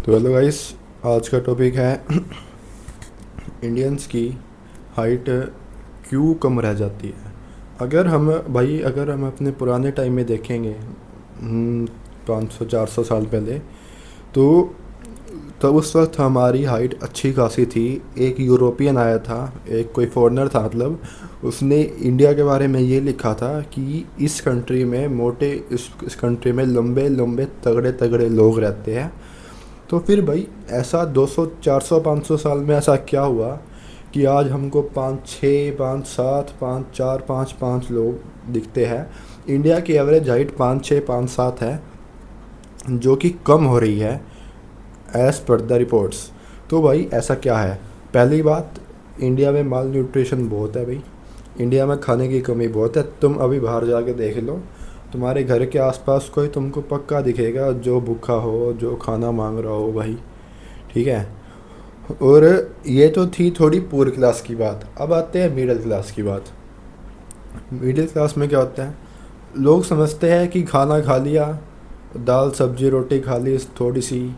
तो hello guys, आज का टॉपिक है इंडियंस की हाइट क्यों कम रह जाती है। अगर हम अपने पुराने टाइम में देखेंगे 500-400 साल पहले, तो तब उस वक्त हमारी हाइट अच्छी खासी थी। एक यूरोपियन आया था, एक कोई फॉरेनर था, मतलब उसने इंडिया के बारे में ये लिखा था कि इस कंट्री में मोटे इस कंट्री में लंबे लंबे तगड़े तगड़े लोग रहते हैं। तो फिर भाई ऐसा 200 400 500 साल में ऐसा क्या हुआ कि आज हमको 5 6 5 7 5 4 5 5 लोग दिखते हैं। इंडिया की एवरेज हाइट 5 6 5 7 है, जो कि कम हो रही है एज़ पर द रिपोर्ट्स। तो भाई ऐसा क्या है? पहली बात, इंडिया में माल न्यूट्रिशन बहुत है भाई। इंडिया में खाने की कमी बहुत है। तुम अभी बाहर जाके देख लो, तुम्हारे घर के आसपास कोई तुमको पक्का दिखेगा जो भूखा हो, जो खाना मांग रहा हो भाई। ठीक है। और ये तो थी थोड़ी पुअर क्लास की बात। अब आते हैं मिडिल क्लास की बात। मिडिल क्लास में क्या होता है? लोग समझते हैं कि खाना खा लिया, दाल सब्जी रोटी खा ली थोड़ी सी,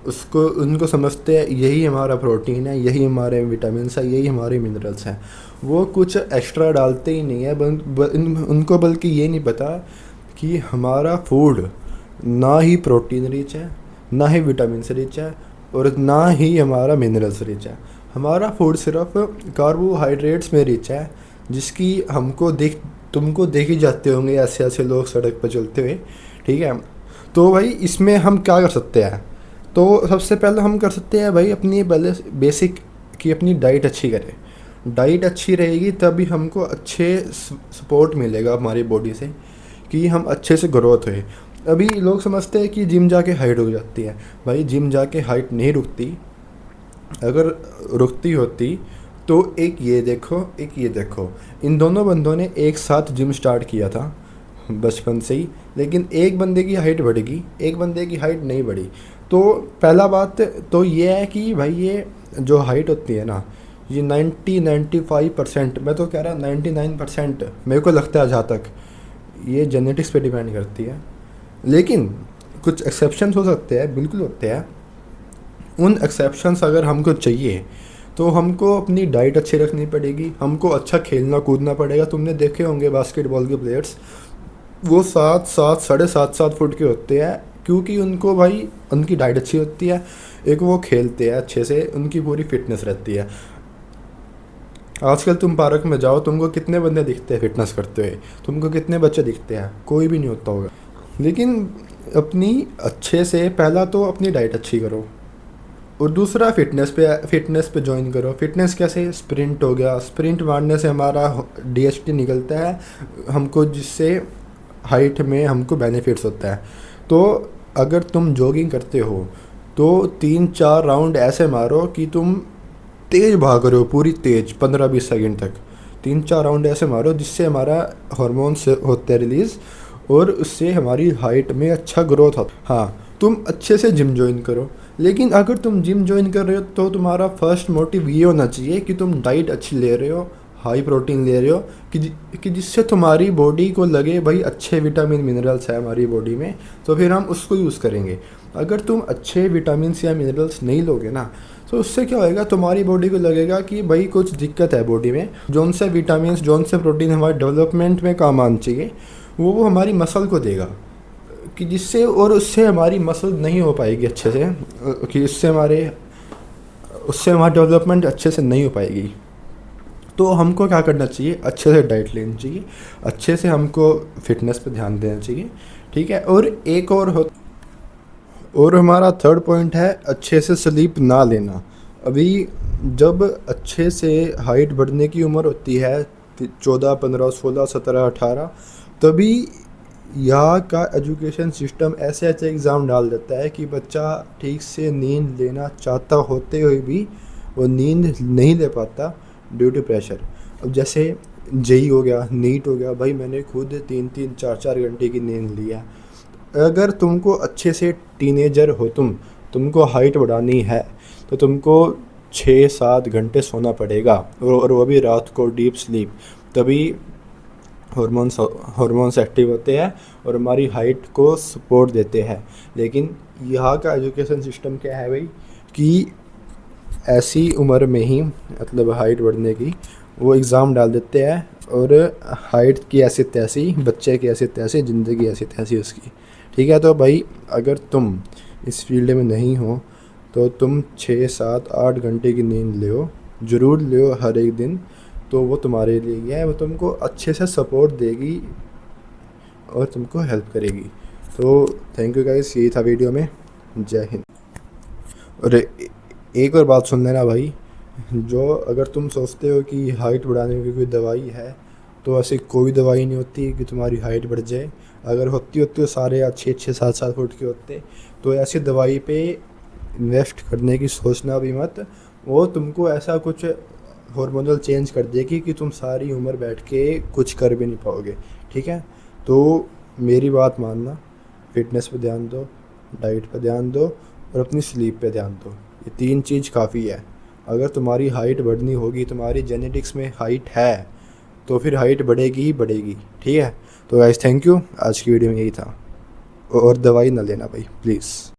उसको उनको समझते हैं यही हमारा प्रोटीन है, यही हमारे विटामिन्स है, यही हमारे मिनरल्स हैं। वो कुछ एक्स्ट्रा डालते ही नहीं है। उनको बल्कि ये नहीं पता कि हमारा फूड ना ही प्रोटीन रिच है, ना ही विटामिन से रिच है, और ना ही हमारा मिनरल्स रिच है। हमारा फूड सिर्फ कार्बोहाइड्रेट्स में रिच है, जिसकी तुमको देख ही जाते होंगे ऐसे ऐसे लोग सड़क पर चलते हुए। ठीक है। तो भाई इसमें हम क्या कर सकते हैं? तो सबसे पहले हम कर सकते हैं भाई अपनी पहले बेसिक कि अपनी डाइट अच्छी करें। डाइट अच्छी रहेगी तभी हमको अच्छे सपोर्ट मिलेगा हमारी बॉडी से, कि हम अच्छे से ग्रोथ हुए। अभी लोग समझते हैं कि जिम जाके हाइट रुक जाती है। भाई जिम जाके हाइट नहीं रुकती। अगर रुकती होती तो एक ये देखो, इन दोनों बंदों ने एक साथ जिम स्टार्ट किया था बचपन से ही, लेकिन एक बंदे की हाइट बढ़ेगी, एक बंदे की हाइट नहीं बढ़ी। तो पहला बात तो ये है कि भाई ये जो हाइट होती है ना, ये 90-95%, मैं तो कह रहा 99% मेरे को लगता है जहाँ तक, ये जेनेटिक्स पे डिपेंड करती है। लेकिन कुछ एक्सेप्शंस हो सकते हैं, बिल्कुल होते हैं। उन एक्सेप्शंस अगर हमको चाहिए तो हमको अपनी डाइट अच्छी रखनी पड़ेगी, हमको अच्छा खेलना कूदना पड़ेगा। तुमने देखे होंगे बास्केटबॉल के प्लेयर्स, वो 7-7 साढ़े 7 फुट के होते हैं, क्योंकि उनको भाई उनकी डाइट अच्छी होती है। एक वो खेलते हैं अच्छे से, उनकी पूरी फिटनेस रहती है। आजकल तुम पार्क में जाओ, तुमको कितने बंदे दिखते हैं फिटनेस करते हुए? तुमको कितने बच्चे दिखते हैं? कोई भी नहीं होता होगा। लेकिन अपनी अच्छे से पहला तो अपनी डाइट अच्छी करो, और दूसरा फिटनेस पे ज्वाइन करो। फिटनेस कैसे? स्प्रिंट हो गया, स्प्रिंट मारने से हमारा डीएचटी निकलता है हमको, जिससे हाइट में हमको बेनिफिट्स होता है। तो अगर तुम जॉगिंग करते हो तो 3-4 राउंड ऐसे मारो कि तुम तेज़ भाग रहे हो, पूरी तेज़ 15-20 सेकंड तक। 3-4 राउंड ऐसे मारो जिससे हमारा हार्मोन्स होते हैं रिलीज़, और उससे हमारी हाइट में अच्छा ग्रोथ होता। हाँ, तुम अच्छे से जिम ज्वाइन करो। लेकिन अगर तुम जिम ज्वाइन कर रहे हो तो तुम्हारा फर्स्ट मोटिव ये होना चाहिए कि तुम डाइट अच्छी ले रहे हो, हाई प्रोटीन ले रहे हो, कि जिससे तुम्हारी बॉडी को लगे भाई अच्छे विटामिन मिनरल्स है हमारी बॉडी में, तो फिर हम उसको यूज़ करेंगे। अगर तुम अच्छे विटामिन्स या मिनरल्स नहीं लोगे ना, तो उससे क्या होएगा, तुम्हारी बॉडी को लगेगा कि भाई कुछ दिक्कत है बॉडी में। जौन से विटामिन्स, जौन से प्रोटीन हमारे डेवलपमेंट में काम आना चाहिए, वो हमारी मसल को देगा, कि जिससे और उससे हमारी मसल नहीं हो पाएगी अच्छे से, कि उससे हमारी डेवलपमेंट अच्छे से नहीं हो पाएगी। तो हमको क्या करना चाहिए? अच्छे से डाइट लेनी चाहिए, अच्छे से हमको फिटनेस पे ध्यान देना चाहिए। ठीक है। और हमारा थर्ड पॉइंट है अच्छे से स्लीप ना लेना। अभी जब अच्छे से हाइट बढ़ने की उम्र होती है 14 15 16 17 18, तभी यहाँ का एजुकेशन सिस्टम ऐसे ऐसे एग्ज़ाम डाल देता है कि बच्चा ठीक से नींद लेना चाहता होते हुए भी वो नींद नहीं ले पाता ड्यू टू प्रेशर। अब जैसे जेई हो गया, नीट हो गया, भाई मैंने खुद 3-3 4-4 घंटे की नींद लिया। अगर तुमको अच्छे से टीनेजर हो, तुमको हाइट बढ़ानी है, तो तुमको 6-7 घंटे सोना पड़ेगा, और वो भी रात को डीप स्लीप। तभी हार्मोन्स एक्टिव होते हैं और हमारी हाइट को सपोर्ट देते हैं। लेकिन यहाँ का एजुकेशन सिस्टम क्या है भाई, कि ऐसी उम्र में ही मतलब हाइट बढ़ने की वो एग्ज़ाम डाल देते हैं, और हाइट की ऐसी तैसी, बच्चे की ऐसी तैसी, ज़िंदगी ऐसी तैसी उसकी। ठीक है, तो भाई अगर तुम इस फील्ड में नहीं हो तो तुम 6 7 8 घंटे की नींद लो, ज़रूर लो हर एक दिन। तो वो तुम्हारे लिए ही है, वो तुमको अच्छे से सपोर्ट देगी और तुमको हेल्प करेगी। तो थैंक यू गाइस, यही था वीडियो में। जय हिंद। और एक और बात सुन लेना भाई, जो अगर तुम सोचते हो कि हाइट बढ़ाने की कोई दवाई है, तो ऐसी कोई दवाई नहीं होती कि तुम्हारी हाइट बढ़ जाए। अगर होती होती तो सारे 6 6 7 7 फुट के होते। तो ऐसी दवाई पे इन्वेस्ट करने की सोचना भी मत। वो तुमको ऐसा कुछ हार्मोनल चेंज कर देगी कि तुम सारी उम्र बैठ के कुछ कर भी नहीं पाओगे। ठीक है, तो मेरी बात मानना, फिटनेस पे ध्यान दो, डाइट पे ध्यान दो और अपनी स्लीप पे ध्यान दो। ये 3 चीज़ काफ़ी है। अगर तुम्हारी हाइट बढ़नी होगी, तुम्हारी जेनेटिक्स में हाइट है, तो फिर हाइट बढ़ेगी ही बढ़ेगी। ठीक है, तो गाइस थैंक यू, आज की वीडियो में यही था। और दवाई ना लेना भाई प्लीज़।